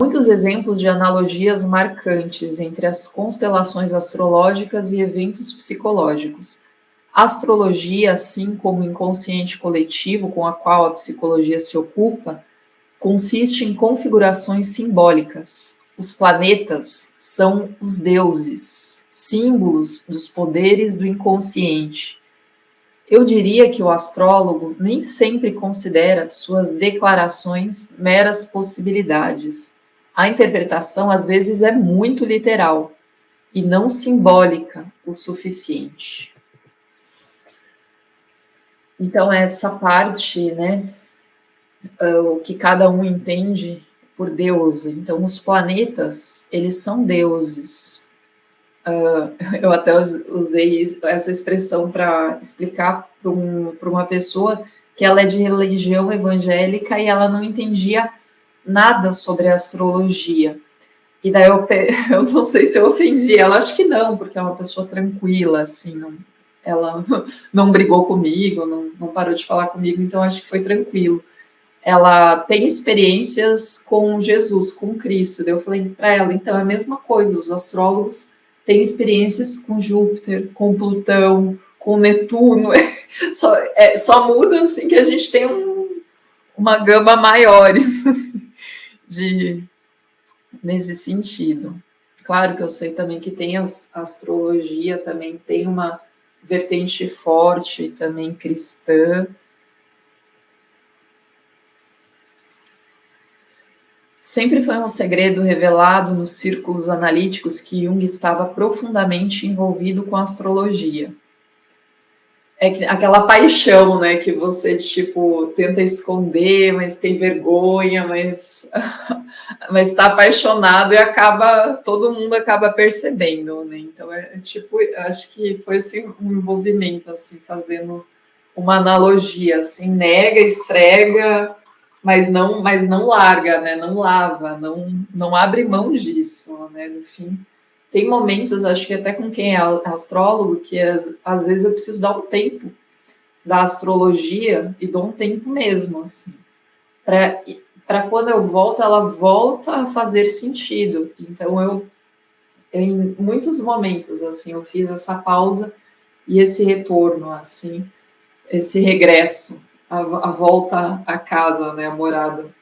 Muitos exemplos de analogias marcantes entre as constelações astrológicas e eventos psicológicos. A astrologia, assim como o inconsciente coletivo com a qual a psicologia se ocupa, consiste em configurações simbólicas. Os planetas são os deuses, símbolos dos poderes do inconsciente. Eu diria que o astrólogo nem sempre considera suas declarações meras possibilidades. A interpretação, às vezes, é muito literal e não simbólica o suficiente. Então, essa parte, né, o que cada um entende por Deus. Então, os planetas, eles são deuses. Eu até usei essa expressão para explicar para uma pessoa que ela é de religião evangélica e ela não entendia nada sobre astrologia. E daí eu não sei se eu ofendi ela, acho que não, porque é uma pessoa tranquila, assim, não, ela não brigou comigo, não parou de falar comigo, então acho que foi tranquilo. Ela tem experiências com Jesus, com Cristo. Daí eu falei para ela, então é a mesma coisa, os astrólogos têm experiências com Júpiter, com Plutão, com Netuno, só muda assim que a gente tem uma gama maior de, nesse sentido. Claro que eu sei também que tem a astrologia, também tem uma vertente forte também cristã. Sempre foi um segredo revelado nos círculos analíticos que Jung estava profundamente envolvido com a astrologia. É aquela paixão, né, que você, tipo, tenta esconder, mas tem vergonha, mas está apaixonado e todo mundo acaba percebendo, né? Então, tipo, acho que foi assim, um envolvimento, assim, fazendo uma analogia, assim, nega, esfrega, mas não larga, né? Não lava, não abre mão disso, né? No fim, tem momentos, acho que até com quem é astrólogo, que às vezes eu preciso dar um tempo da astrologia e dou um tempo mesmo, assim, para quando eu volto, ela volta a fazer sentido. Então em muitos momentos, assim, eu fiz essa pausa e esse retorno, assim, esse regresso, a volta à casa, né, a morada.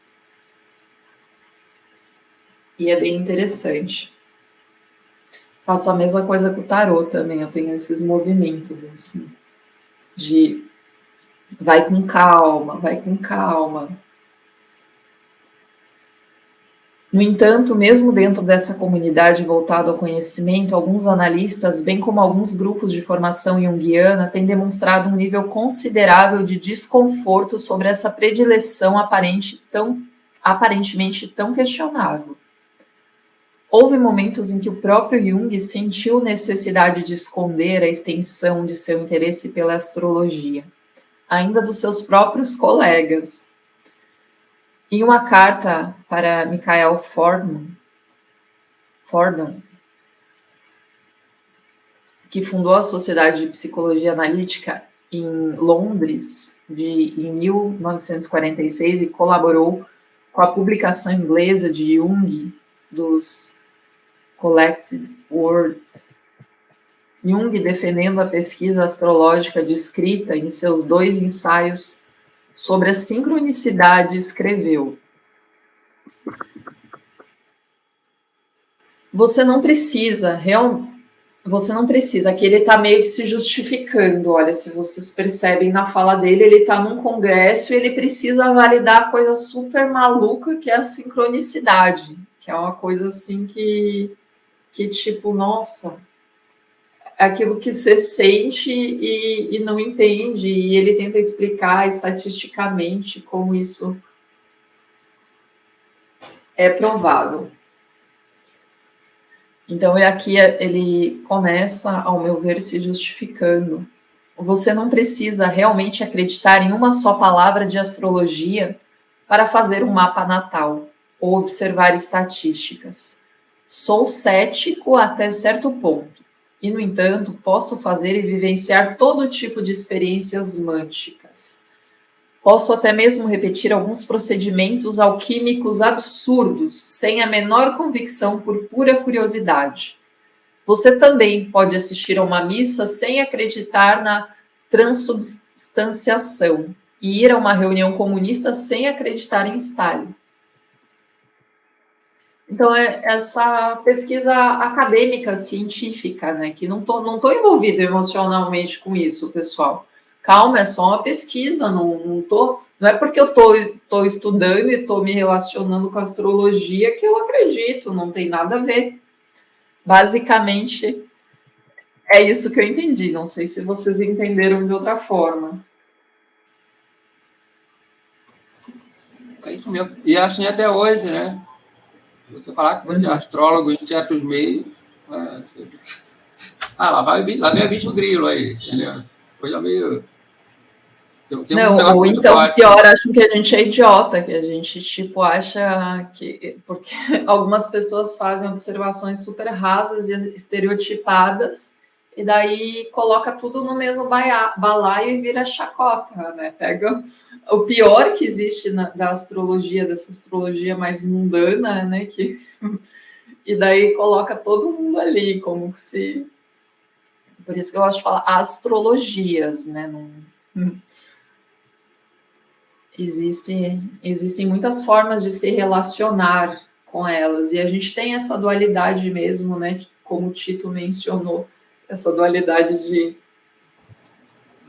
E é bem interessante. Faço a mesma coisa com o tarô também, eu tenho esses movimentos, assim, de vai com calma, vai com calma. No entanto, mesmo dentro dessa comunidade voltada ao conhecimento, alguns analistas, bem como alguns grupos de formação junguiana, têm demonstrado um nível considerável de desconforto sobre essa predileção aparentemente tão questionável. Houve momentos em que o próprio Jung sentiu necessidade de esconder a extensão de seu interesse pela astrologia, ainda dos seus próprios colegas. Em uma carta para Michael Fordham, que fundou a Sociedade de Psicologia Analítica em Londres em 1946 e colaborou com a publicação inglesa de Jung dos Collected Words. Jung, defendendo a pesquisa astrológica descrita em seus 2 ensaios sobre a sincronicidade, escreveu: Você não precisa, aqui ele está meio que se justificando. Olha, se vocês percebem na fala dele, ele está num congresso e ele precisa validar a coisa super maluca que é a sincronicidade, que é uma coisa assim que tipo, nossa, aquilo que você sente e não entende, e ele tenta explicar estatisticamente como isso é provável. Então, aqui ele começa, ao meu ver, se justificando. Você não precisa realmente acreditar em uma só palavra de astrologia para fazer um mapa natal ou observar estatísticas. Sou cético até certo ponto, e, no entanto, posso fazer e vivenciar todo tipo de experiências mânticas. Posso até mesmo repetir alguns procedimentos alquímicos absurdos, sem a menor convicção por pura curiosidade. Você também pode assistir a uma missa sem acreditar na transubstanciação e ir a uma reunião comunista sem acreditar em Stalin. Então, é essa pesquisa acadêmica, científica, né? Que não tô envolvido emocionalmente com isso, pessoal. Calma, é só uma pesquisa, não é porque eu tô estudando e estou me relacionando com a astrologia que eu acredito, não tem nada a ver. Basicamente, é isso que eu entendi. Não sei se vocês entenderam de outra forma. É isso mesmo. E é assim até hoje, né? Você falar que você é astrólogo em certos meios. Lá vem a bicho grilo aí, entendeu? Coisa meio. Tem um Não, negócio ou muito então, forte. pior, acham que a gente é idiota, que a gente, tipo, acha que. Porque algumas pessoas fazem observações super rasas e estereotipadas, e daí coloca tudo no mesmo balaio e vira chacota, né? Pega o pior que existe da astrologia, dessa astrologia mais mundana, né? E daí coloca todo mundo ali, como se. Por isso que eu gosto de falar astrologias, né? Não, existem muitas formas de se relacionar com elas, e a gente tem essa dualidade mesmo, né? Como o Tito mencionou, essa dualidade de.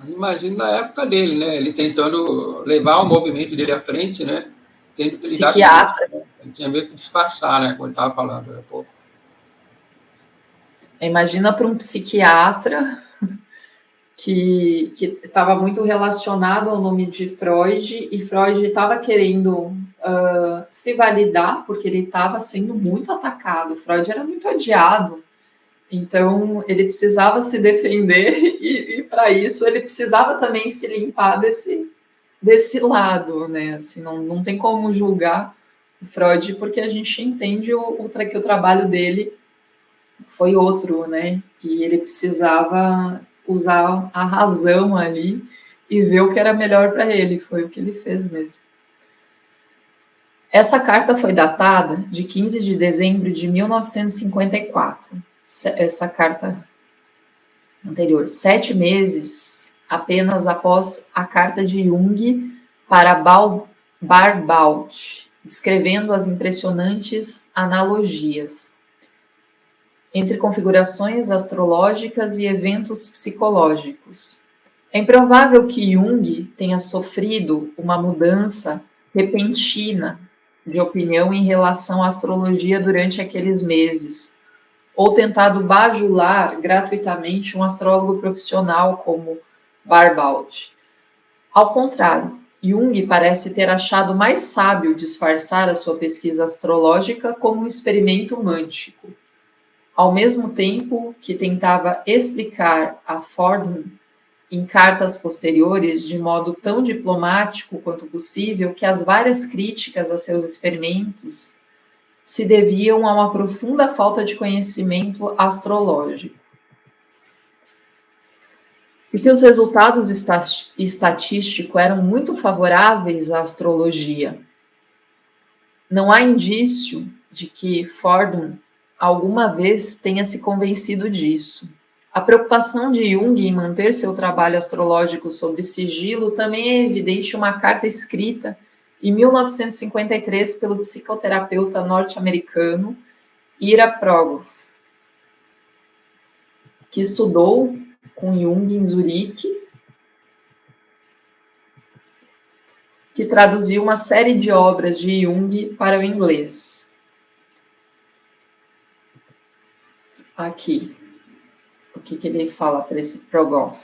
Imagina na época dele, né? Ele tentando levar o movimento dele à frente, né? Tendo que lidar com isso. Psiquiatra. Ele tinha meio que disfarçar, né? Quando estava falando. Pô. Imagina para um psiquiatra que estava muito relacionado ao nome de Freud, e Freud estava querendo se validar, porque ele estava sendo muito atacado. Freud era muito odiado. Então, ele precisava se defender e para isso, ele precisava também se limpar desse lado, né? Assim, não tem como julgar o Freud, porque a gente entende que o trabalho dele foi outro, né? E ele precisava usar a razão ali e ver o que era melhor para ele. Foi o que ele fez mesmo. Essa carta foi datada de 15 de dezembro de 1954. Essa carta anterior, 7 meses apenas após a carta de Jung para Barbault, descrevendo as impressionantes analogias entre configurações astrológicas e eventos psicológicos. É improvável que Jung tenha sofrido uma mudança repentina de opinião em relação à astrologia durante aqueles meses, ou tentado bajular gratuitamente um astrólogo profissional como Barbault. Ao contrário, Jung parece ter achado mais sábio disfarçar a sua pesquisa astrológica como um experimento mântico. Ao mesmo tempo que tentava explicar a Fordham em cartas posteriores de modo tão diplomático quanto possível que as várias críticas a seus experimentos se deviam a uma profunda falta de conhecimento astrológico. E que os resultados estatísticos eram muito favoráveis à astrologia. Não há indício de que Fordham alguma vez tenha se convencido disso. A preocupação de Jung em manter seu trabalho astrológico sob sigilo também é evidente em uma carta escrita em 1953 pelo psicoterapeuta norte-americano Ira Progoff, que estudou com Jung em Zurique, que traduziu uma série de obras de Jung para o inglês. Aqui, o que ele fala para esse Progoff?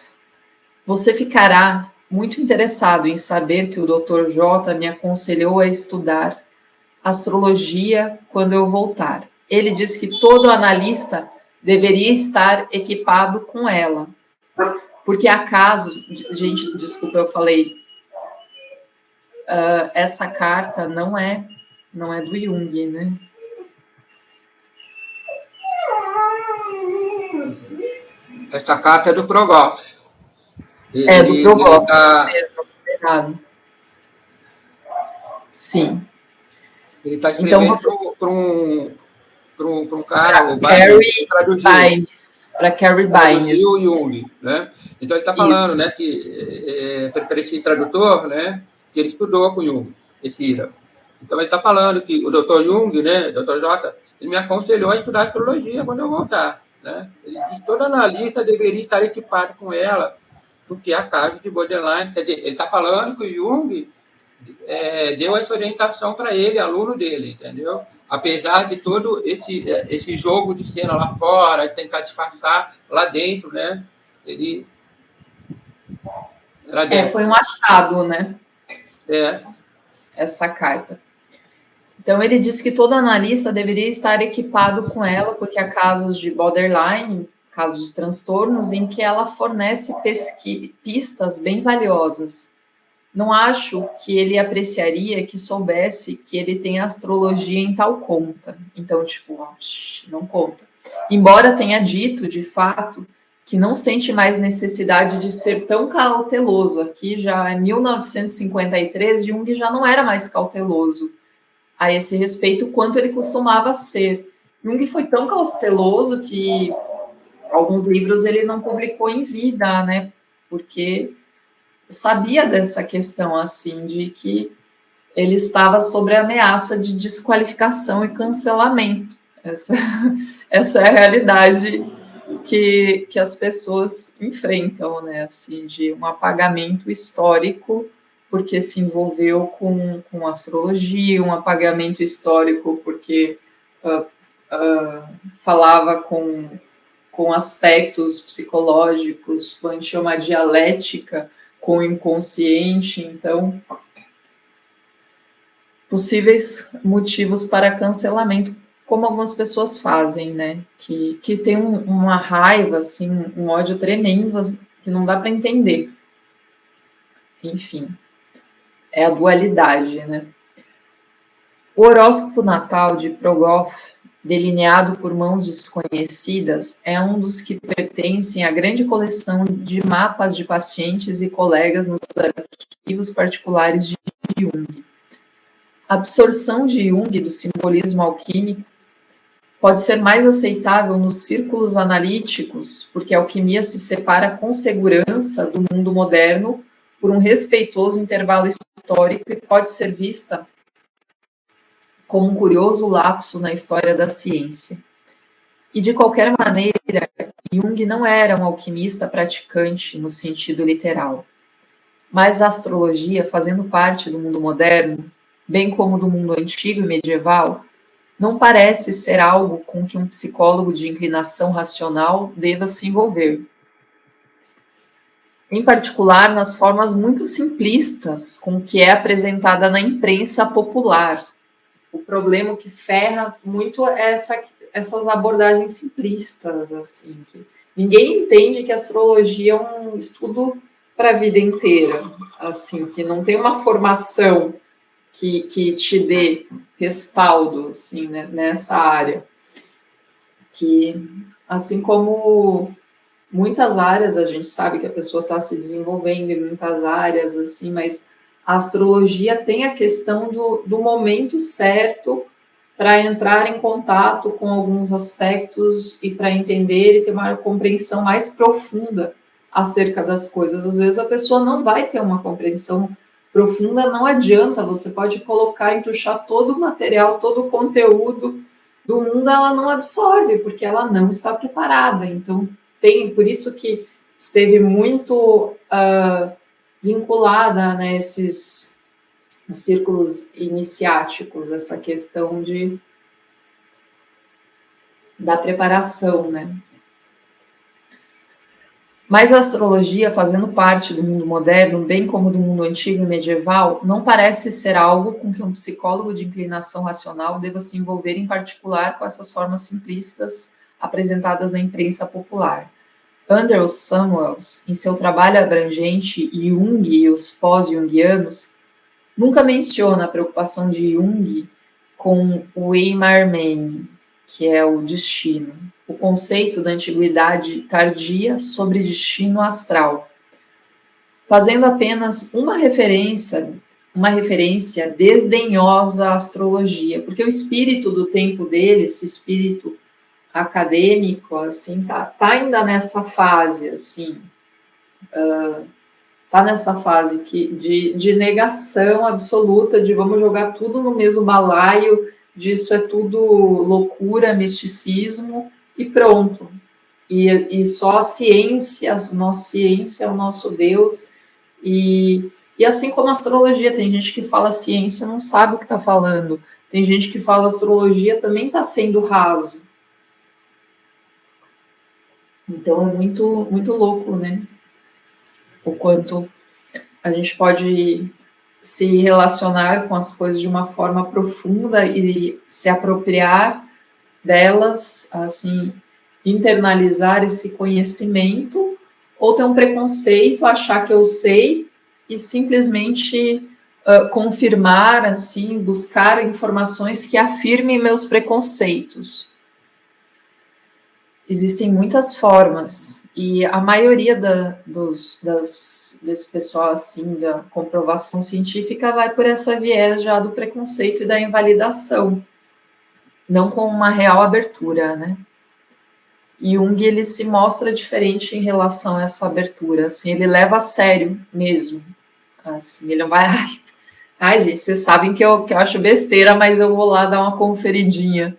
Você ficará muito interessado em saber que o Dr. J me aconselhou a estudar astrologia quando eu voltar. Ele diz que todo analista deveria estar equipado com ela. Porque há casos... Gente, desculpa, eu falei... essa carta não é do Jung, né? Essa carta é do Progoff. Do Progoff, mesmo, errado. Sim. Ele está Então, escrevendo para um cara, o Carrie que Baines. Para Carrie Baines. Traduziu Jung, né? Então ele está falando, né, que para esse tradutor, né, que ele estudou com Jung, esse Ira. Então ele está falando que o Dr. Jung, né, Dr. J, ele me aconselhou a estudar astrologia quando eu voltar, né? Ele diz que todo analista deveria estar equipado com ela, porque é a casa de borderline, quer dizer, ele está falando que o Jung deu essa orientação para ele, aluno dele, entendeu? Apesar de todo esse jogo de cena lá fora, de tentar disfarçar lá dentro, né? Ele era dentro. Foi um achado, né? É. Essa carta. Então, ele diz que todo analista deveria estar equipado com ela, porque há casos de borderline, casos de transtornos, em que ela fornece pistas bem valiosas. Não acho que ele apreciaria que soubesse que ele tem astrologia em tal conta. Então, tipo, não conta. Embora tenha dito, de fato, que não sente mais necessidade de ser tão cauteloso. Aqui já é 1953, Jung já não era mais cauteloso a esse respeito quanto ele costumava ser. Jung foi tão cauteloso que alguns livros ele não publicou em vida, né? Porque sabia dessa questão, assim, de que ele estava sob a ameaça de desqualificação e cancelamento. Essa é a realidade que as pessoas enfrentam, né? Assim, de um apagamento histórico porque se envolveu com astrologia, um apagamento histórico porque falava com aspectos psicológicos, tinha uma dialética com o inconsciente, então possíveis motivos para cancelamento, como algumas pessoas fazem, né? Que tem uma raiva, assim, um ódio tremendo que não dá para entender. Enfim, é a dualidade, né? O horóscopo natal de Progoff, delineado por mãos desconhecidas, é um dos que pertencem à grande coleção de mapas de pacientes e colegas nos arquivos particulares de Jung. A absorção de Jung do simbolismo alquímico pode ser mais aceitável nos círculos analíticos, porque a alquimia se separa com segurança do mundo moderno por um respeitoso intervalo histórico e pode ser vista como um curioso lapso na história da ciência. E, de qualquer maneira, Jung não era um alquimista praticante no sentido literal. Mas a astrologia, fazendo parte do mundo moderno, bem como do mundo antigo e medieval, não parece ser algo com que um psicólogo de inclinação racional deva se envolver. Em particular, nas formas muito simplistas com que é apresentada na imprensa popular. O problema que ferra muito é essas abordagens simplistas, assim, que ninguém entende que a astrologia é um estudo para a vida inteira, assim, que não tem uma formação que te dê respaldo, assim, né, nessa área. Que, assim como muitas áreas, a gente sabe que a pessoa está se desenvolvendo em muitas áreas, assim, mas a astrologia tem a questão do momento certo para entrar em contato com alguns aspectos e para entender e ter uma compreensão mais profunda acerca das coisas. Às vezes a pessoa não vai ter uma compreensão profunda, não adianta, você pode colocar, entuchar todo o material, todo o conteúdo do mundo, ela não absorve, porque ela não está preparada. Então, por isso que esteve muito vinculada, né, esses círculos iniciáticos, essa questão da preparação, né? Mas a astrologia, fazendo parte do mundo moderno, bem como do mundo antigo e medieval, não parece ser algo com que um psicólogo de inclinação racional deva se envolver em particular com essas formas simplistas apresentadas na imprensa popular. Andrew Samuels, em seu trabalho abrangente Jung e os pós-jungianos, nunca menciona a preocupação de Jung com o Eimarmene, que é o destino, o conceito da antiguidade tardia sobre destino astral, fazendo apenas uma referência uma referência desdenhosa à astrologia, porque o espírito do tempo dele, esse espírito acadêmico, assim, tá ainda nessa fase, assim, tá nessa fase de negação absoluta, de vamos jogar tudo no mesmo balaio, disso é tudo loucura, misticismo, e pronto. E só a ciência é o nosso Deus, e assim como a astrologia, tem gente que fala ciência não sabe o que está falando, tem gente que fala astrologia também está sendo raso. Então é muito, muito louco, né? O quanto a gente pode se relacionar com as coisas de uma forma profunda e se apropriar delas, assim, internalizar esse conhecimento, ou ter um preconceito, achar que eu sei e simplesmente confirmar, assim, buscar informações que afirmem meus preconceitos. Existem muitas formas, e a maioria desse pessoal, assim, da comprovação científica vai por essa viés já do preconceito e da invalidação, não com uma real abertura, né? E Jung, ele se mostra diferente em relação a essa abertura, assim, ele leva a sério mesmo, assim, ele não vai, ai gente, vocês sabem que eu acho besteira, mas eu vou lá dar uma conferidinha.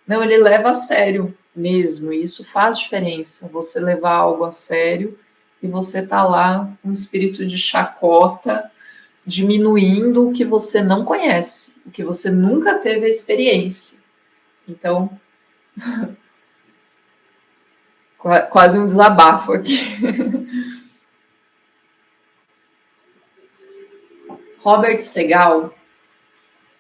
Não, ele leva a sério mesmo, e isso faz diferença, você levar algo a sério e você tá lá com um espírito de chacota, diminuindo o que você não conhece, o que você nunca teve a experiência. Então, quase um desabafo aqui. Robert Segal,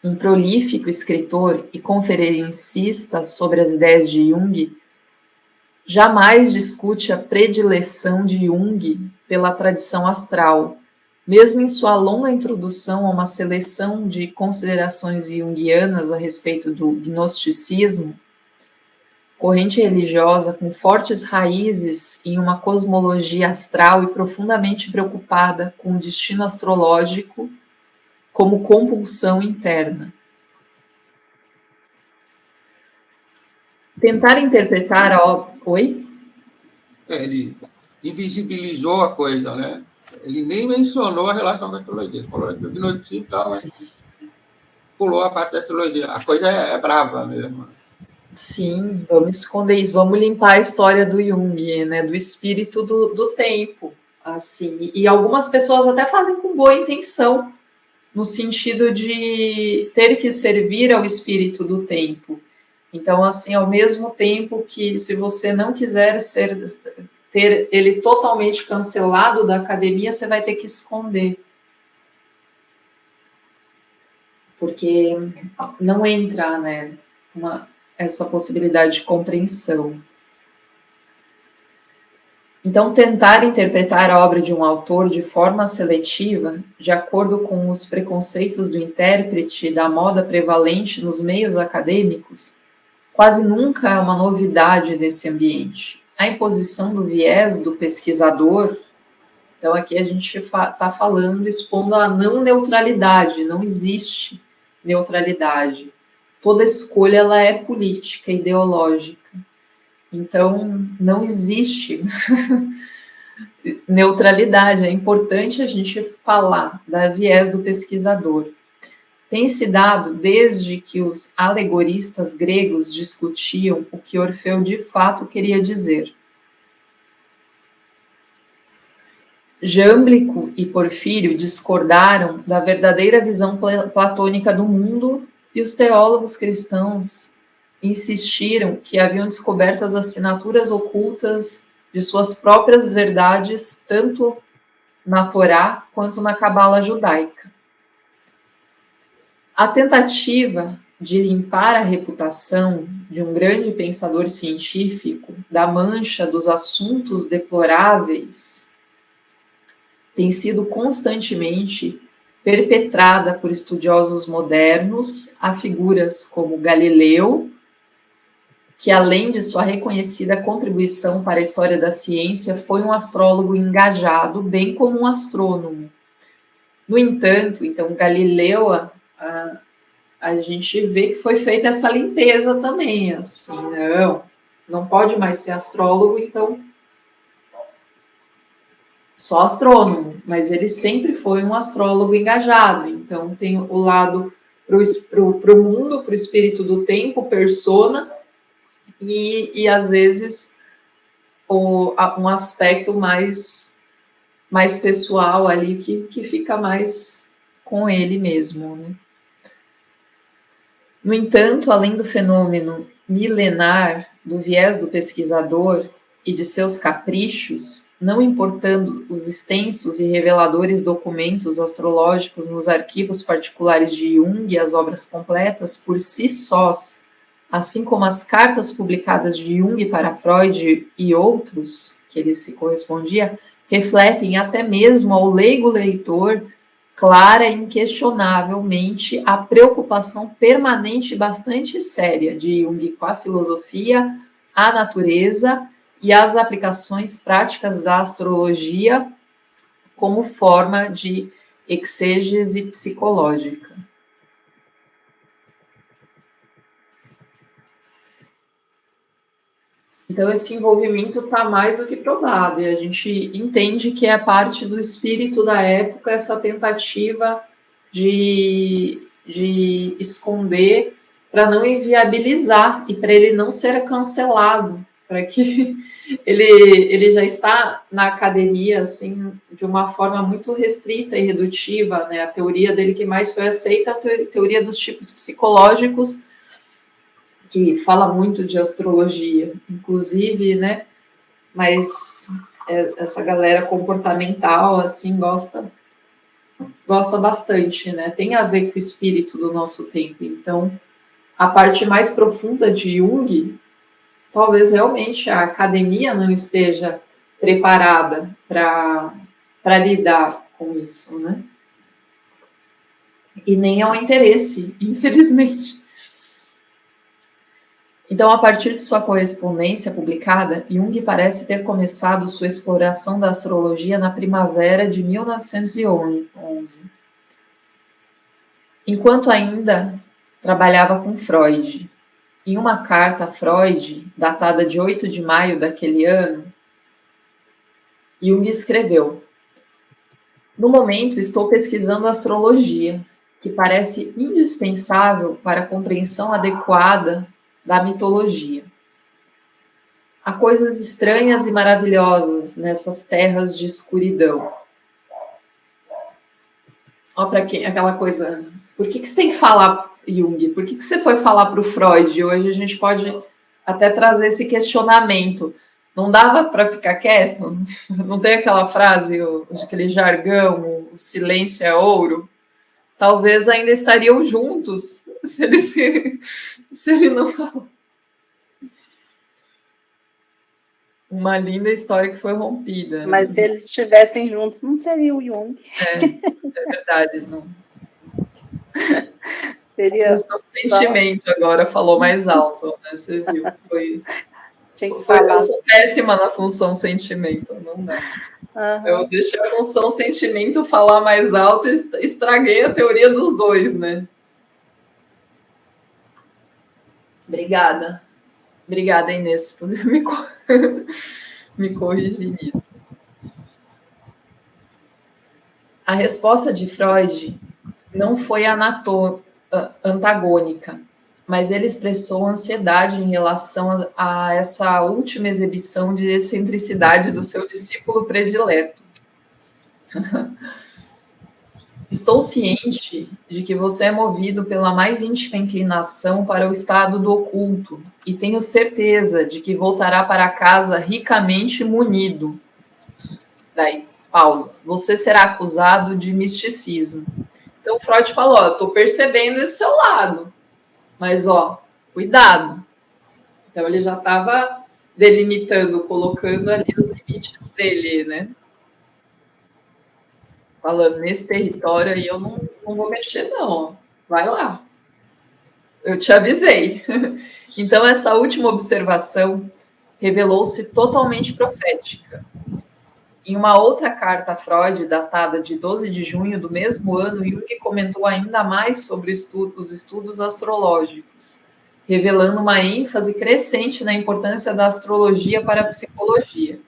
um prolífico escritor e conferencista sobre as ideias de Jung, jamais discute a predileção de Jung pela tradição astral, mesmo em sua longa introdução a uma seleção de considerações junguianas a respeito do gnosticismo, corrente religiosa com fortes raízes em uma cosmologia astral e profundamente preocupada com o destino astrológico como compulsão interna. Tentar interpretar a... Oi? Ele invisibilizou a coisa, né? Ele nem mencionou a relação com a astrologia. Ele falou que o gnotismo e tal, mas pulou a parte da astrologia. A coisa é brava mesmo. Sim, vamos esconder isso, vamos limpar a história do Jung, né, do espírito do tempo, assim, e algumas pessoas até fazem com boa intenção, no sentido de ter que servir ao espírito do tempo. Então, assim, ao mesmo tempo que se você não quiser ter ele totalmente cancelado da academia, você vai ter que esconder. Porque não entra, né, essa possibilidade de compreensão. Então, tentar interpretar a obra de um autor de forma seletiva, de acordo com os preconceitos do intérprete e da moda prevalente nos meios acadêmicos, quase nunca é uma novidade nesse ambiente. A imposição do viés do pesquisador, então aqui a gente está falando, expondo a não neutralidade, não existe neutralidade. Toda escolha ela é política, ideológica. Então, não existe neutralidade. É importante a gente falar da viés do pesquisador. Tem se dado desde que os alegoristas gregos discutiam o que Orfeu de fato queria dizer. Jâmblico e Porfírio discordaram da verdadeira visão platônica do mundo e os teólogos cristãos insistiram que haviam descoberto as assinaturas ocultas de suas próprias verdades, tanto na Torá quanto na Cabala judaica. A tentativa de limpar a reputação de um grande pensador científico da mancha dos assuntos deploráveis tem sido constantemente perpetrada por estudiosos modernos a figuras como Galileu, que além de sua reconhecida contribuição para a história da ciência, foi um astrólogo engajado, bem como um astrônomo. No entanto, então, Galileu, a gente vê que foi feita essa limpeza também, assim, não pode mais ser astrólogo, então só astrônomo, mas ele sempre foi um astrólogo engajado, então tem o lado para o mundo, para o espírito do tempo, persona, e às vezes um aspecto mais pessoal ali, que fica mais com ele mesmo, né? No entanto, além do fenômeno milenar do viés do pesquisador e de seus caprichos, não importando os extensos e reveladores documentos astrológicos nos arquivos particulares de Jung e as obras completas por si sós, assim como as cartas publicadas de Jung para Freud e outros, que ele se correspondia, refletem até mesmo ao leigo leitor clara e inquestionavelmente a preocupação permanente e bastante séria de Jung com a filosofia, a natureza e as aplicações práticas da astrologia como forma de exegese psicológica. Então, esse envolvimento está mais do que provado, e a gente entende que é parte do espírito da época essa tentativa de esconder para não inviabilizar e para ele não ser cancelado, para que ele já está na academia assim de uma forma muito restrita e redutiva, né? A teoria dele que mais foi aceita é a teoria dos tipos psicológicos, que fala muito de astrologia, inclusive, né? Mas essa galera comportamental, assim, gosta bastante, né? Tem a ver com o espírito do nosso tempo. Então, a parte mais profunda de Jung, talvez realmente a academia não esteja preparada para lidar com isso, né? E nem ao interesse, infelizmente. Então, a partir de sua correspondência publicada, Jung parece ter começado sua exploração da astrologia na primavera de 1911, enquanto ainda trabalhava com Freud. Em uma carta a Freud, datada de 8 de maio daquele ano, Jung escreveu: "No momento estou pesquisando astrologia, que parece indispensável para a compreensão adequada da mitologia. Há coisas estranhas e maravilhosas nessas terras de escuridão." Ó, para quem aquela coisa. Por que você tem que falar, Jung? Por que você foi falar para o Freud? Hoje a gente pode até trazer esse questionamento. Não dava para ficar quieto? Não tem aquela frase, aquele jargão, o silêncio é ouro? Talvez ainda estariam juntos se ele não falou. Uma linda história que foi rompida. Mas se eles estivessem juntos, não seria o Jung. É verdade. Não. Seria função sentimento só... agora falou mais alto, né? Você viu? Eu sou péssima na função sentimento, não dá. Uhum. Eu deixei a função sentimento falar mais alto e estraguei a teoria dos dois, né? Obrigada, Inês, por me corrigir nisso. A resposta de Freud não foi antagônica, mas ele expressou ansiedade em relação a essa última exibição de excentricidade do seu discípulo predileto. Estou ciente de que você é movido pela mais íntima inclinação para o estado do oculto e tenho certeza de que voltará para casa ricamente munido. Daí, pausa. Você será acusado de misticismo. Então, Freud falou, ó, estou percebendo esse seu lado, mas, ó, cuidado. Então, ele já estava delimitando, colocando ali os limites dele, né? Falando, nesse território aí eu não vou mexer, não. Vai lá. Eu te avisei. Então, essa última observação revelou-se totalmente profética. Em uma outra carta a Freud, datada de 12 de junho do mesmo ano, Jung comentou ainda mais sobre os estudos astrológicos, revelando uma ênfase crescente na importância da astrologia para a psicologia.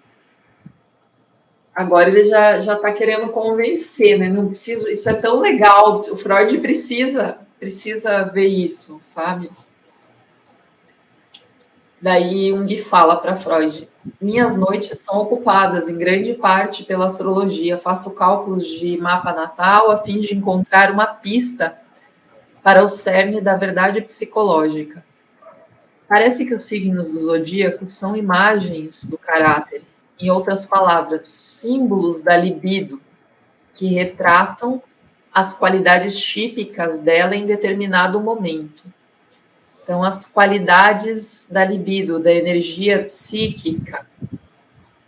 Agora ele já está querendo convencer, né? Não preciso, isso é tão legal, o Freud precisa ver isso, sabe? Daí Jung fala para Freud: minhas noites são ocupadas em grande parte pela astrologia. Faço cálculos de mapa natal a fim de encontrar uma pista para o cerne da verdade psicológica. Parece que os signos do zodíaco são imagens do caráter, em outras palavras, símbolos da libido, que retratam as qualidades típicas dela em determinado momento. Então, as qualidades da libido, da energia psíquica,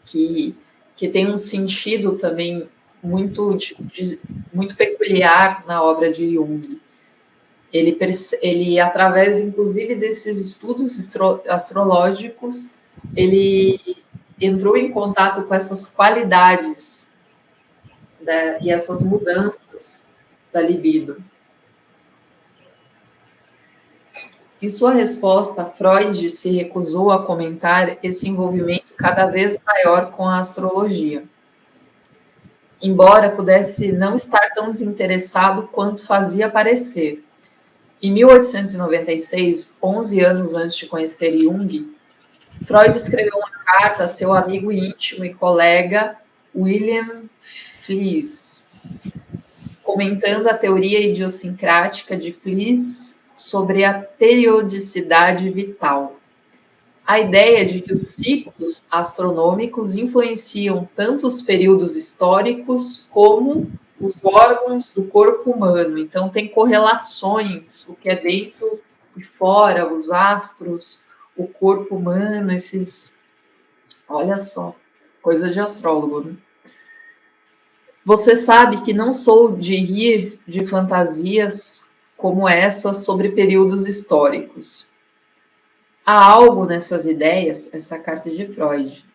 que tem um sentido também muito peculiar na obra de Jung. Ele, através, inclusive, desses estudos astrológicos, ele entrou em contato com essas qualidades e essas mudanças da libido. Em sua resposta, Freud se recusou a comentar esse envolvimento cada vez maior com a astrologia, embora pudesse não estar tão desinteressado quanto fazia parecer. Em 1896, 11 anos antes de conhecer Jung, Freud escreveu uma carta a seu amigo íntimo e colega William Fliess, comentando a teoria idiosincrática de Fliess sobre a periodicidade vital. A ideia de que os ciclos astronômicos influenciam tanto os períodos históricos como os órgãos do corpo humano. Então, tem correlações, o que é dentro e fora, os astros, o corpo humano, esses... Olha só, coisa de astrólogo, né? Você sabe que não sou de rir de fantasias como essa sobre períodos históricos. Há algo nessas ideias, essa carta de Freud.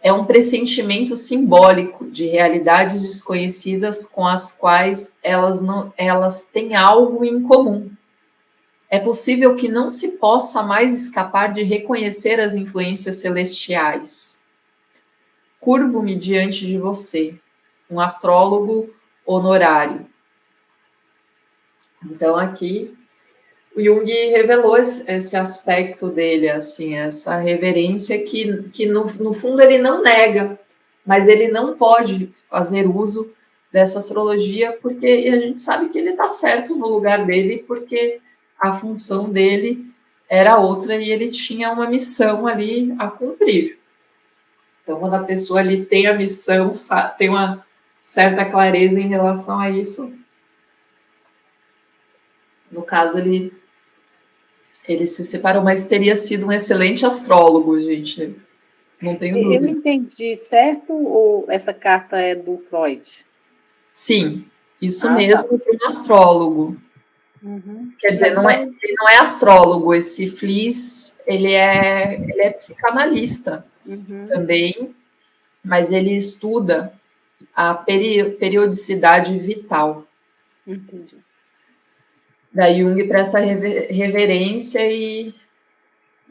É um pressentimento simbólico de realidades desconhecidas com as quais elas têm algo em comum. É possível que não se possa mais escapar de reconhecer as influências celestiais. Curvo-me diante de você, um astrólogo honorário. Então, aqui, o Jung revelou esse aspecto dele, assim, essa reverência que no fundo, ele não nega, mas ele não pode fazer uso dessa astrologia, porque a gente sabe que ele está certo no lugar dele, porque a função dele era outra e ele tinha uma missão ali a cumprir. Então, quando a pessoa ali tem a missão, tem uma certa clareza em relação a isso, no caso, ele se separou, mas teria sido um excelente astrólogo, gente. Não tenho dúvida. Eu entendi, certo? Ou essa carta é do Freud? Sim, isso mesmo, para um astrólogo. Uhum. Quer dizer, Então, ele não é astrólogo, esse Fliess, ele é psicanalista também, mas ele estuda a periodicidade vital. Entendi. Daí Jung presta reverência e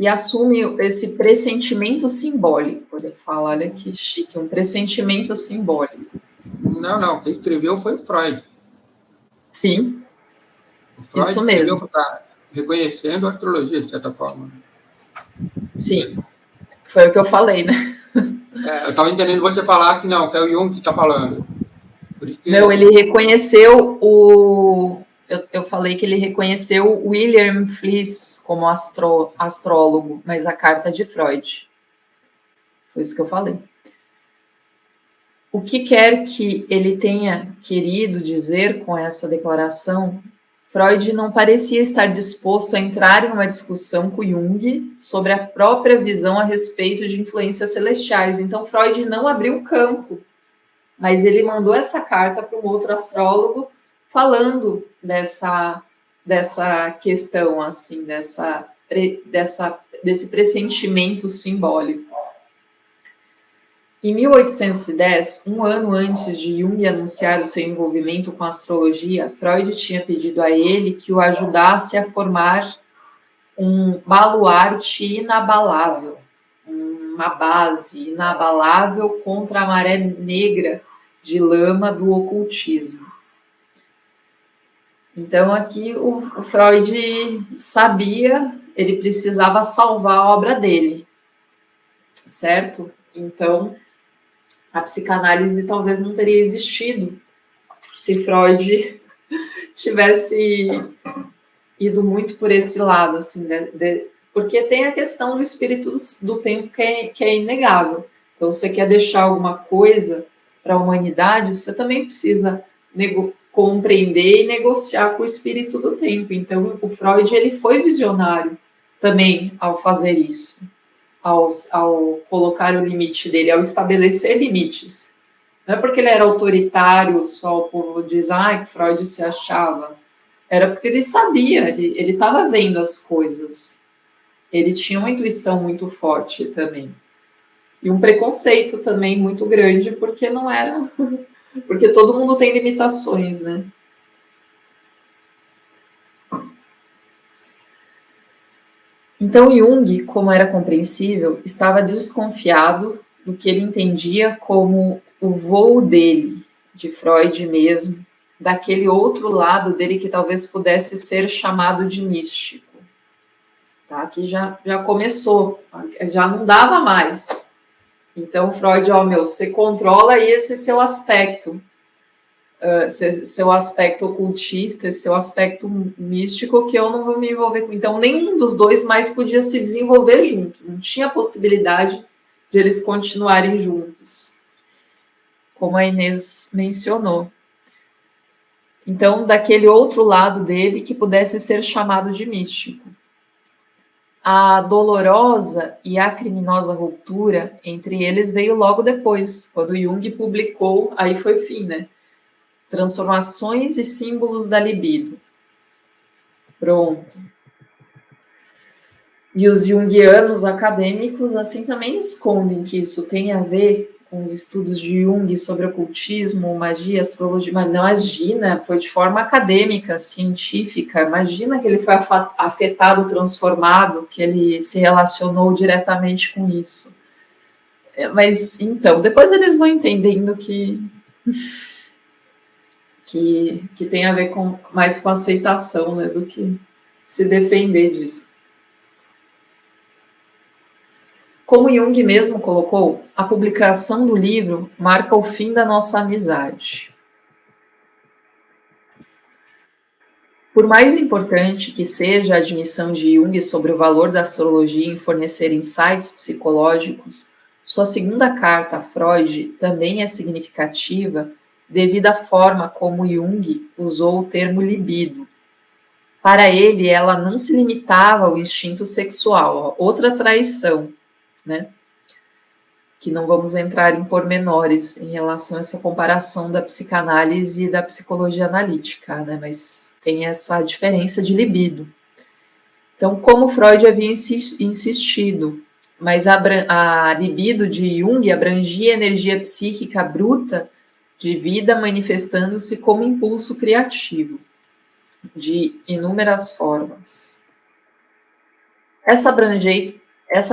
assume esse pressentimento simbólico. Ele fala, olha que chique, um pressentimento simbólico. Não, quem escreveu foi o Freud. Sim, o Freud isso mesmo. Está reconhecendo a astrologia, de certa forma. Sim, foi o que eu falei, né? Eu estava entendendo você falar que não, que é o Jung que está falando. Porque... Não, ele reconheceu eu falei que ele reconheceu William Fliess como astrólogo, mas a carta de Freud. Foi isso que eu falei. O que quer que ele tenha querido dizer com essa declaração, Freud não parecia estar disposto a entrar em uma discussão com Jung sobre a própria visão a respeito de influências celestiais. Então, Freud não abriu campo, mas ele mandou essa carta para um outro astrólogo falando dessa questão, assim, desse pressentimento simbólico. Em 1810, um ano antes de Jung anunciar o seu envolvimento com a astrologia, Freud tinha pedido a ele que o ajudasse a formar um baluarte inabalável, uma base inabalável contra a maré negra de lama do ocultismo. Então aqui o Freud sabia, ele precisava salvar a obra dele, certo? Então a psicanálise talvez não teria existido se Freud tivesse ido muito por esse lado, assim, porque tem a questão do espírito do tempo que é inegável. Então, você quer deixar alguma coisa para a humanidade, você também precisa compreender e negociar com o espírito do tempo. Então, o Freud ele foi visionário também ao fazer isso, ao colocar o limite dele, ao estabelecer limites. Não é porque ele era autoritário, só o povo diz, que Freud se achava. Era porque ele sabia, ele estava vendo as coisas. Ele tinha uma intuição muito forte também. E um preconceito também muito grande, porque não era... Porque todo mundo tem limitações, né? Então Jung, como era compreensível, estava desconfiado do que ele entendia como o voo dele, de Freud mesmo, daquele outro lado dele que talvez pudesse ser chamado de místico. Tá? Que já começou, já não dava mais. Então Freud, você controla aí esse seu aspecto, seu aspecto ocultista, esse seu aspecto místico que eu não vou me envolver com. Então nenhum dos dois mais podia se desenvolver junto, não tinha possibilidade de eles continuarem juntos, como a Inês mencionou. Então, daquele outro lado dele que pudesse ser chamado de místico. A dolorosa e a criminosa ruptura entre eles veio logo depois, quando Jung publicou, aí foi o fim, né? Transformações e símbolos da libido. Pronto. E os junguianos acadêmicos, assim, também escondem que isso tem a ver com os estudos de Jung sobre ocultismo, magia, astrologia, mas não imagina, foi de forma acadêmica, científica, imagina que ele foi afetado, transformado, que ele se relacionou diretamente com isso. Mas, então, depois eles vão entendendo que tem a ver mais com aceitação, né, do que se defender disso. Como Jung mesmo colocou, a publicação do livro marca o fim da nossa amizade. Por mais importante que seja a admissão de Jung sobre o valor da astrologia em fornecer insights psicológicos, sua segunda carta a Freud também é significativa devido à forma como Jung usou o termo libido. Para ele, ela não se limitava ao instinto sexual, outra traição, né? Que não vamos entrar em pormenores em relação a essa comparação da psicanálise e da psicologia analítica, né? Mas tem essa diferença de libido. Então, como Freud havia insistido, mas a libido de Jung abrangia a energia psíquica bruta de vida manifestando-se como impulso criativo, de inúmeras formas. Essa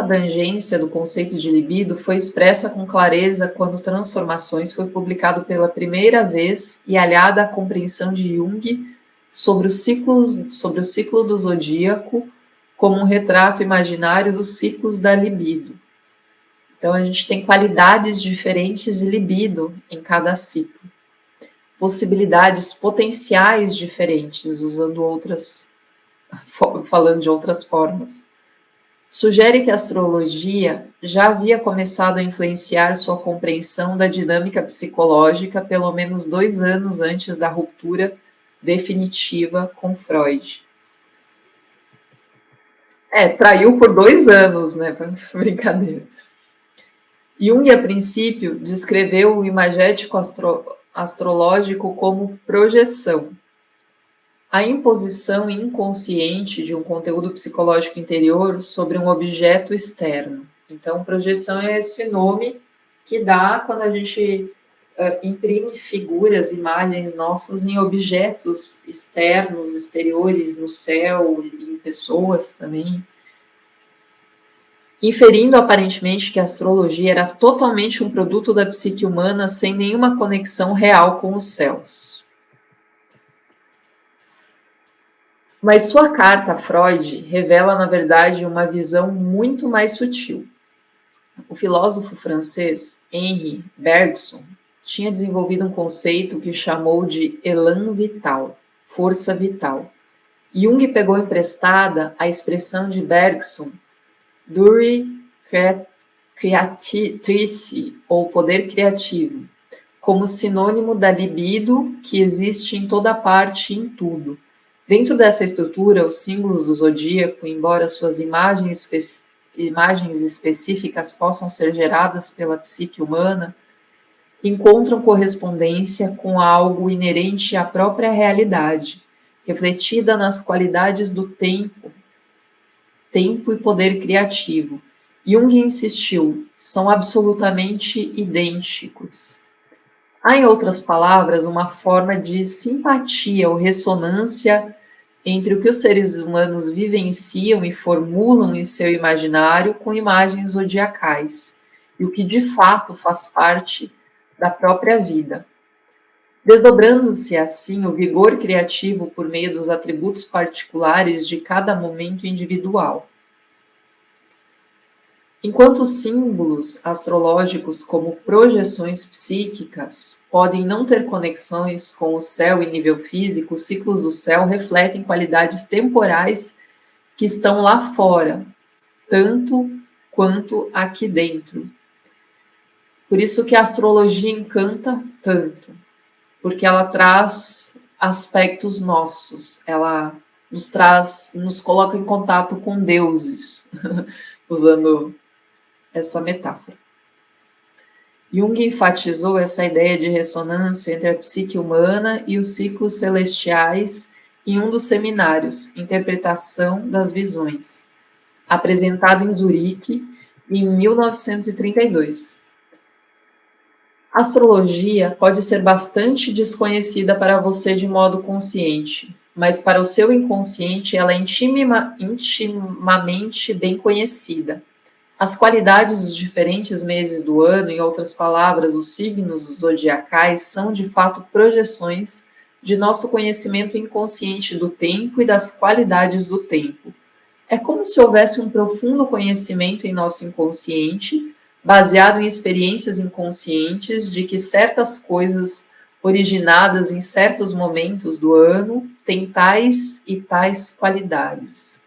abrangência do conceito de libido foi expressa com clareza quando Transformações foi publicado pela primeira vez e aliada à compreensão de Jung sobre o ciclo do zodíaco como um retrato imaginário dos ciclos da libido. Então, a gente tem qualidades diferentes de libido em cada ciclo. Possibilidades potenciais diferentes, falando de outras formas. Sugere que a astrologia já havia começado a influenciar sua compreensão da dinâmica psicológica pelo menos 2 anos antes da ruptura definitiva com Freud. Traiu por 2 anos, né? Brincadeira. Jung, a princípio, descreveu o imagético astrológico como projeção. A imposição inconsciente de um conteúdo psicológico interior sobre um objeto externo. Então, projeção é esse nome que dá quando a gente imprime figuras, imagens nossas em objetos externos, exteriores, no céu, em pessoas também, inferindo aparentemente que a astrologia era totalmente um produto da psique humana sem nenhuma conexão real com os céus. Mas sua carta a Freud revela, na verdade, uma visão muito mais sutil. O filósofo francês Henri Bergson tinha desenvolvido um conceito que chamou de élan vital, força vital. Jung pegou emprestada a expressão de Bergson, Dure Creatrice, ou poder criativo, como sinônimo da libido que existe em toda parte e em tudo. Dentro dessa estrutura, os símbolos do zodíaco, embora suas imagens específicas possam ser geradas pela psique humana, encontram correspondência com algo inerente à própria realidade, refletida nas qualidades do tempo e poder criativo. Jung insistiu, são absolutamente idênticos. Há, em outras palavras, uma forma de simpatia ou ressonância entre o que os seres humanos vivenciam e formulam em seu imaginário com imagens zodiacais, e o que de fato faz parte da própria vida. Desdobrando-se assim o vigor criativo por meio dos atributos particulares de cada momento individual. Enquanto os símbolos astrológicos, como projeções psíquicas, podem não ter conexões com o céu em nível físico, os ciclos do céu refletem qualidades temporais que estão lá fora, tanto quanto aqui dentro. Por isso que a astrologia encanta tanto, porque ela traz aspectos nossos, ela nos coloca em contato com deuses, usando essa metáfora. Jung enfatizou essa ideia de ressonância entre a psique humana e os ciclos celestiais em um dos seminários, Interpretação das Visões, apresentado em Zurique em 1932. A astrologia pode ser bastante desconhecida para você de modo consciente, mas para o seu inconsciente ela é intimamente bem conhecida. As qualidades dos diferentes meses do ano, em outras palavras, os signos zodiacais, são de fato projeções de nosso conhecimento inconsciente do tempo e das qualidades do tempo. É como se houvesse um profundo conhecimento em nosso inconsciente, baseado em experiências inconscientes de que certas coisas originadas em certos momentos do ano têm tais e tais qualidades.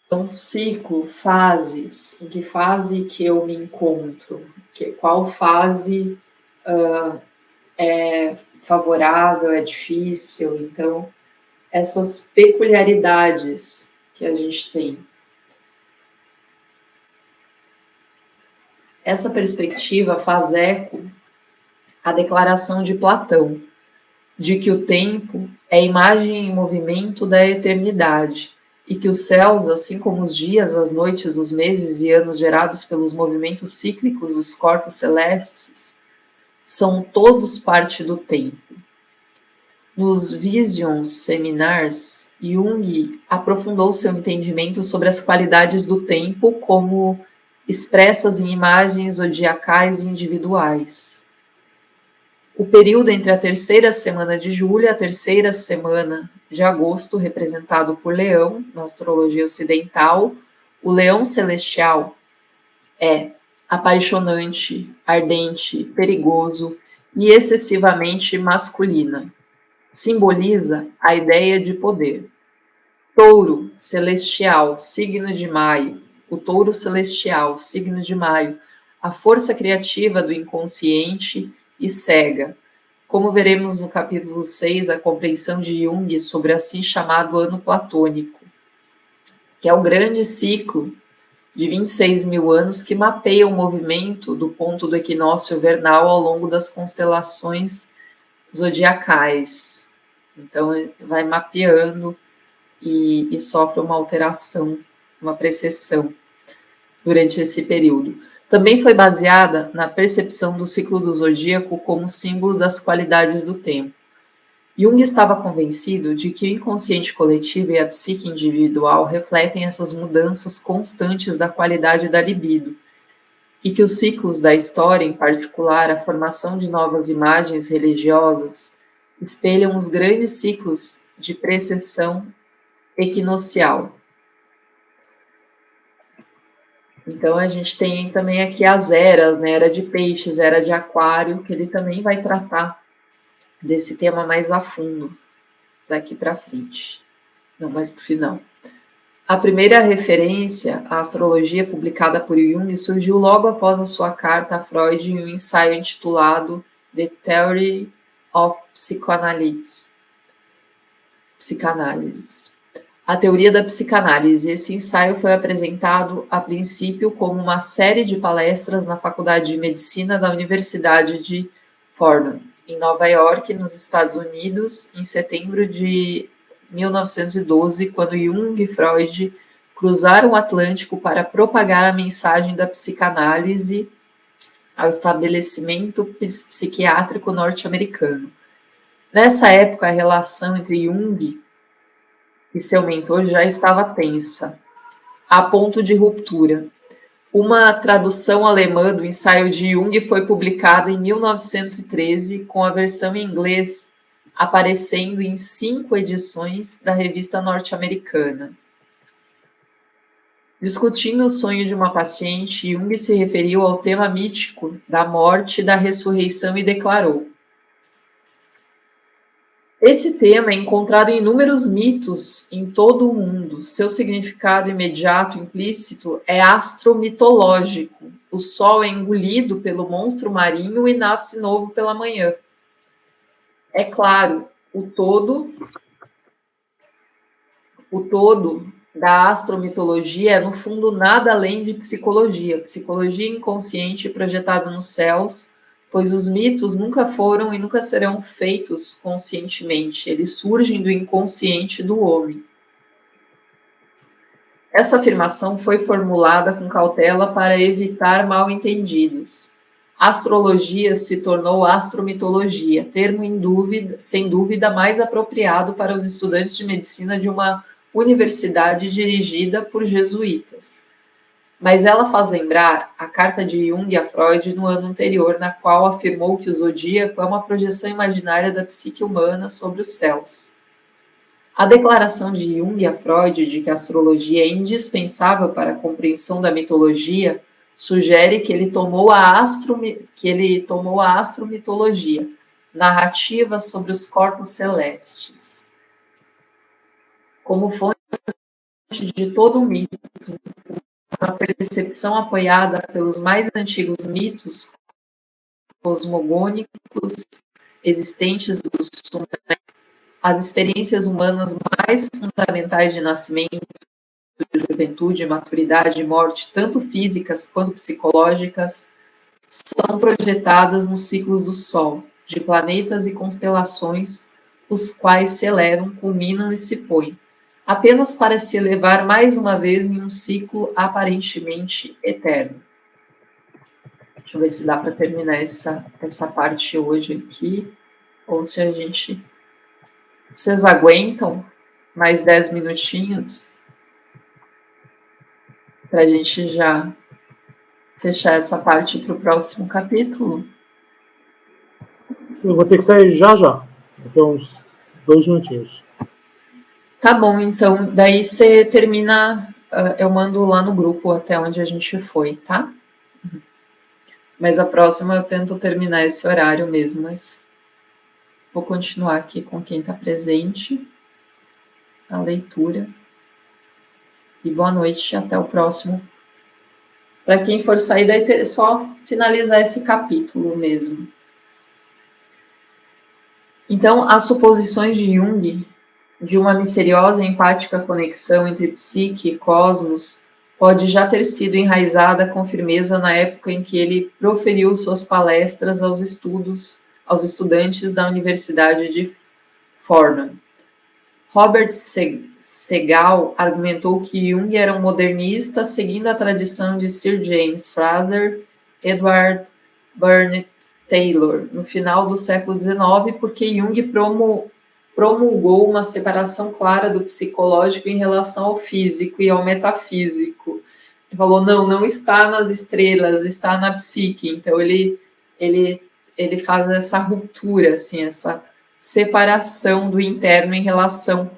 Então, ciclo, fases, em que fase que eu me encontro, qual fase é favorável, é difícil, então essas peculiaridades que a gente tem. Essa perspectiva faz eco à declaração de Platão, de que o tempo é imagem em movimento da eternidade, e que os céus, assim como os dias, as noites, os meses e anos gerados pelos movimentos cíclicos dos corpos celestes, são todos parte do tempo. Nos Visions Seminars, Jung aprofundou seu entendimento sobre as qualidades do tempo como expressas em imagens zodiacais individuais. O período entre a terceira semana de julho e a terceira semana de agosto, representado por Leão, na astrologia ocidental, o leão celestial é apaixonante, ardente, perigoso e excessivamente masculina. Simboliza a ideia de poder. Touro celestial, signo de Maio. O touro celestial, signo de Maio, a força criativa do inconsciente e cega. Como veremos no capítulo 6, a compreensão de Jung sobre assim chamado ano platônico, que é o grande ciclo de 26 mil anos que mapeia o movimento do ponto do equinócio vernal ao longo das constelações zodiacais. Então, vai mapeando e sofre uma alteração, uma precessão durante esse período. Também foi baseada na percepção do ciclo do zodíaco como símbolo das qualidades do tempo. Jung estava convencido de que o inconsciente coletivo e a psique individual refletem essas mudanças constantes da qualidade da libido, e que os ciclos da história, em particular a formação de novas imagens religiosas, espelham os grandes ciclos de precessão equinocial. Então a gente tem também aqui as eras, né? Era de peixes, era de aquário, que ele também vai tratar desse tema mais a fundo daqui para frente, não mais para o final. A primeira referência à astrologia publicada por Jung surgiu logo após a sua carta a Freud em um ensaio intitulado The Theory of Psychoanalysis. A teoria da psicanálise. Esse ensaio foi apresentado a princípio como uma série de palestras na Faculdade de Medicina da Universidade de Fordham, em Nova York, nos Estados Unidos, em setembro de 1912, quando Jung e Freud cruzaram o Atlântico para propagar a mensagem da psicanálise ao estabelecimento psiquiátrico norte-americano. Nessa época, a relação entre Jung e seu mentor já estava tensa, a ponto de ruptura. Uma tradução alemã do ensaio de Jung foi publicada em 1913, com a versão em inglês aparecendo em 5 edições da revista norte-americana. Discutindo o sonho de uma paciente, Jung se referiu ao tema mítico da morte e da ressurreição e declarou: esse tema é encontrado em inúmeros mitos em todo o mundo. Seu significado imediato implícito é astromitológico. O sol é engolido pelo monstro marinho e nasce novo pela manhã. É claro, o todo da astromitologia é, no fundo, nada além de psicologia inconsciente projetada nos céus, pois os mitos nunca foram e nunca serão feitos conscientemente, eles surgem do inconsciente do homem. Essa afirmação foi formulada com cautela para evitar mal-entendidos. Astrologia se tornou astromitologia, termo sem dúvida mais apropriado para os estudantes de medicina de uma universidade dirigida por jesuítas. Mas ela faz lembrar a carta de Jung a Freud no ano anterior, na qual afirmou que o zodíaco é uma projeção imaginária da psique humana sobre os céus. A declaração de Jung a Freud de que a astrologia é indispensável para a compreensão da mitologia sugere que ele tomou a astromitologia, narrativa sobre os corpos celestes, como fonte de todo o mito, uma percepção apoiada pelos mais antigos mitos cosmogônicos existentes do Sumério, as experiências humanas mais fundamentais de nascimento, juventude, maturidade e morte, tanto físicas quanto psicológicas, são projetadas nos ciclos do Sol, de planetas e constelações, os quais se elevam, culminam e se põem, apenas para se elevar mais uma vez em um ciclo aparentemente eterno. Deixa eu ver se dá para terminar essa parte hoje aqui, ou se a gente... Vocês aguentam mais 10 minutinhos para a gente já fechar essa parte para o próximo capítulo? Eu vou ter que sair já. Daqui a uns 2 minutinhos. Tá bom, então. Daí você termina... eu mando lá no grupo até onde a gente foi, tá? Mas a próxima eu tento terminar esse horário mesmo, mas... Vou continuar aqui com quem está presente, a leitura. E boa noite, até o próximo. Para quem for sair, daí é só finalizar esse capítulo mesmo. Então, as suposições de Jung de uma misteriosa e empática conexão entre psique e cosmos pode já ter sido enraizada com firmeza na época em que ele proferiu suas palestras aos estudantes da Universidade de Fordham. Robert Segal argumentou que Jung era um modernista seguindo a tradição de Sir James Frazer, Edward Burnett Taylor, no final do século XIX, porque Jung promulgou uma separação clara do psicológico em relação ao físico e ao metafísico. Ele falou, não está nas estrelas, está na psique. Então, ele faz essa ruptura, assim, essa separação do interno em relação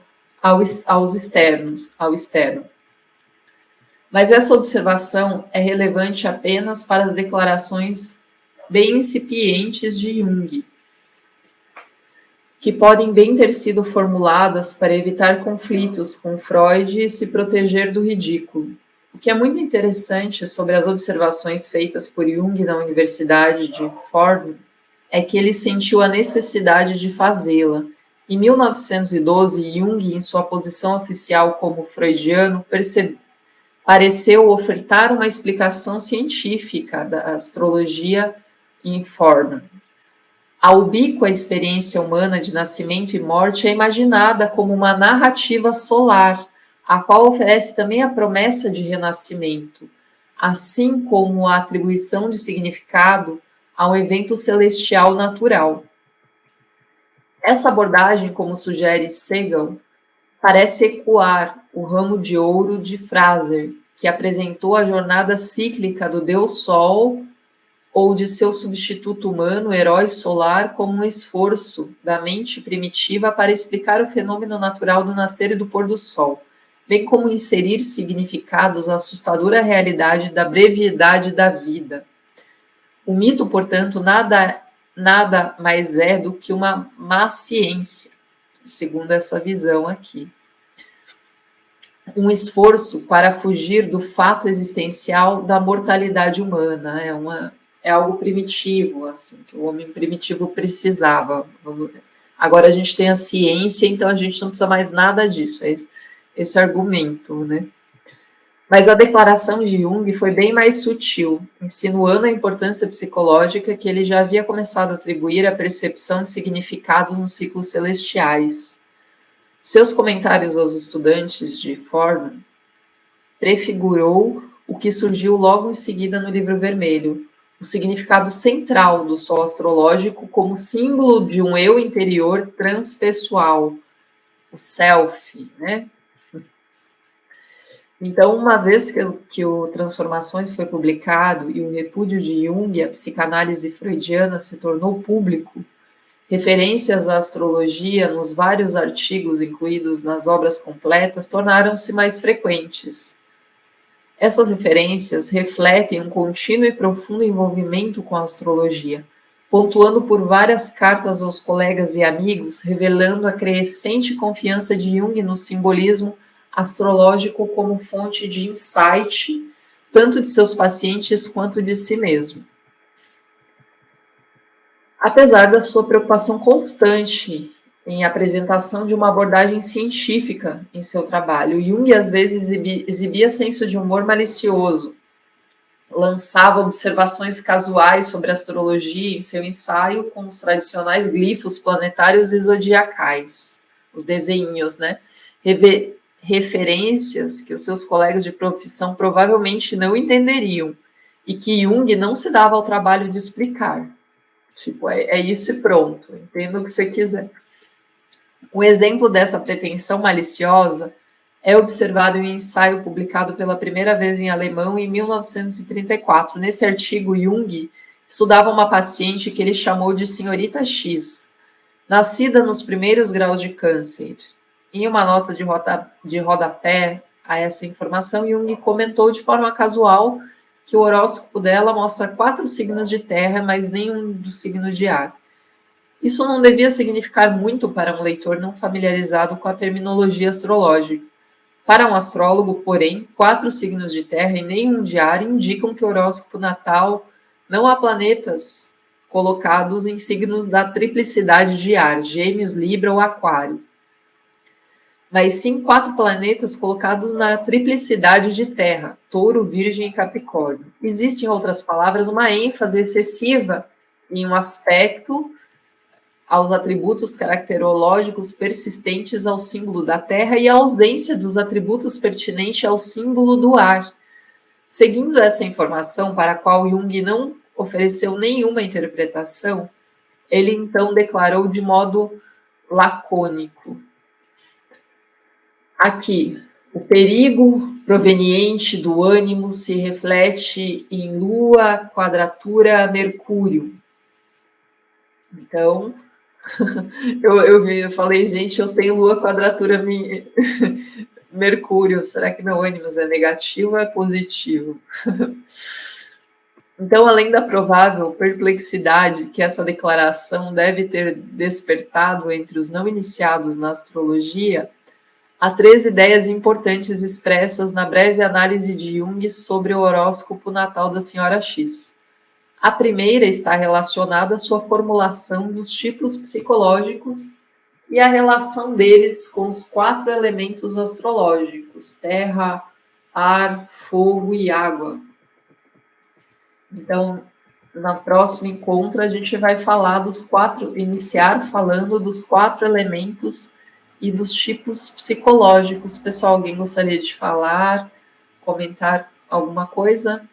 ao externo. Mas essa observação é relevante apenas para as declarações bem incipientes de Jung, que podem bem ter sido formuladas para evitar conflitos com Freud e se proteger do ridículo. O que é muito interessante sobre as observações feitas por Jung na Universidade de Fordham é que ele sentiu a necessidade de fazê-la. Em 1912, Jung, em sua posição oficial como freudiano, pareceu ofertar uma explicação científica da astrologia em Fordham. A ubíqua experiência humana de nascimento e morte é imaginada como uma narrativa solar, a qual oferece também a promessa de renascimento, assim como a atribuição de significado a um evento celestial natural. Essa abordagem, como sugere Segal, parece ecoar o ramo de ouro de Frazer, que apresentou a jornada cíclica do Deus Sol ou de seu substituto humano, o herói solar, como um esforço da mente primitiva para explicar o fenômeno natural do nascer e do pôr do sol, bem como inserir significados à assustadora realidade da brevidade da vida. O mito, portanto, nada mais é do que uma má ciência, segundo essa visão aqui. Um esforço para fugir do fato existencial da mortalidade humana. É algo primitivo, assim, que o homem primitivo precisava. Agora a gente tem a ciência, então a gente não precisa mais nada disso. É esse argumento, né? Mas a declaração de Jung foi bem mais sutil, insinuando a importância psicológica que ele já havia começado a atribuir à percepção de significados nos ciclos celestiais. Seus comentários aos estudantes de Fordham prefigurou o que surgiu logo em seguida no Livro Vermelho, o significado central do sol astrológico como símbolo de um eu interior transpessoal, o self, né? Então, uma vez que o Transformações foi publicado e o repúdio de Jung à psicanálise freudiana se tornou público, referências à astrologia nos vários artigos incluídos nas obras completas tornaram-se mais frequentes. Essas referências refletem um contínuo e profundo envolvimento com a astrologia, pontuando por várias cartas aos colegas e amigos, revelando a crescente confiança de Jung no simbolismo astrológico como fonte de insight, tanto de seus pacientes quanto de si mesmo. Apesar da sua preocupação constante em apresentação de uma abordagem científica em seu trabalho, Jung às vezes exibia senso de humor malicioso, lançava observações casuais sobre astrologia em seu ensaio com os tradicionais glifos planetários e zodiacais, os desenhos, né? Referências que os seus colegas de profissão provavelmente não entenderiam e que Jung não se dava ao trabalho de explicar. Tipo, é isso e pronto, entenda o que você quiser. Um exemplo dessa pretensão maliciosa é observado em um ensaio publicado pela primeira vez em alemão em 1934. Nesse artigo, Jung estudava uma paciente que ele chamou de Senhorita X, nascida nos primeiros graus de câncer. Em uma nota de rodapé a essa informação, Jung comentou de forma casual que o horóscopo dela mostra 4 signos de terra, mas nenhum dos signos de ar. Isso não devia significar muito para um leitor não familiarizado com a terminologia astrológica. Para um astrólogo, porém, 4 signos de terra e nenhum de ar indicam que o horóscopo natal não há planetas colocados em signos da triplicidade de ar, Gêmeos, Libra ou Aquário, mas sim 4 planetas colocados na triplicidade de terra, Touro, Virgem e Capricórnio. Existe, em outras palavras, uma ênfase excessiva em um aspecto aos atributos caracterológicos persistentes ao símbolo da terra e a ausência dos atributos pertinentes ao símbolo do ar. Seguindo essa informação, para a qual Jung não ofereceu nenhuma interpretação, ele então declarou de modo lacônico: aqui, o perigo proveniente do ânimo se reflete em Lua, quadratura, Mercúrio. Então, eu falei, gente, eu tenho Lua, quadratura, Mercúrio. Será que meu ânimo é negativo ou é positivo? Então, além da provável perplexidade que essa declaração deve ter despertado entre os não iniciados na astrologia, há 3 ideias importantes expressas na breve análise de Jung sobre o horóscopo natal da Sra. X. A primeira está relacionada à sua formulação dos tipos psicológicos e a relação deles com os 4 elementos astrológicos: terra, ar, fogo e água. Então, no próximo encontro, a gente vai falar iniciar falando dos 4 elementos e dos tipos psicológicos. Pessoal, alguém gostaria de falar, comentar alguma coisa?